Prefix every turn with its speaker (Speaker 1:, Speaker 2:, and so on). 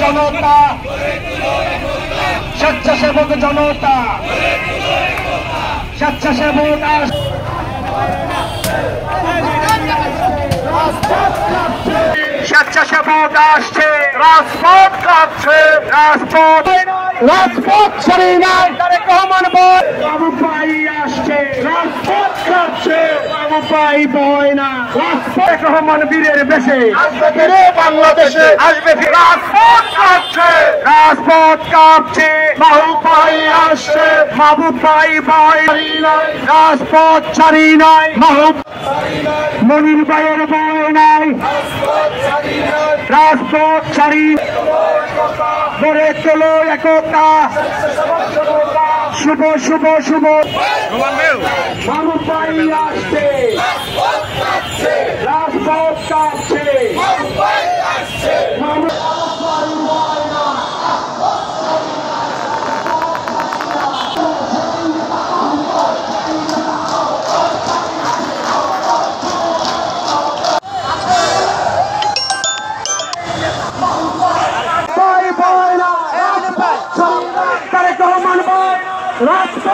Speaker 1: জনতা স্বেচ্ছাসেবক জনতা স্বেচ্ছাসেবক স্বেচ্ছাসেবক আসছে রাজপথ কাঁপছে রাজপথ রাজপথ ছাড়ি নাই তারেক রহমান বল বাবু ভাই আসছে রাজপথ কাঁপছে বাবু ভাই বয় না রাজপথ রহমান বীরের বেশে আসবে ফিরে বাংলাদেশে আসবে রাজপথ কাঁপছে রাজপথ কাঁপছে বাবু ভাই আসছে বাবু ভাই বয় নাই রাজপথ ছাড়ি নাই মনির ভাইয়ের বয় নাই রাজপথ ছাড়ি গড়ে তোলো একতা শুভ শুভ শুভ বাবু ভাই আসছে রাজপথ কাঁপছে তারেক রহমান বয় রাজপথ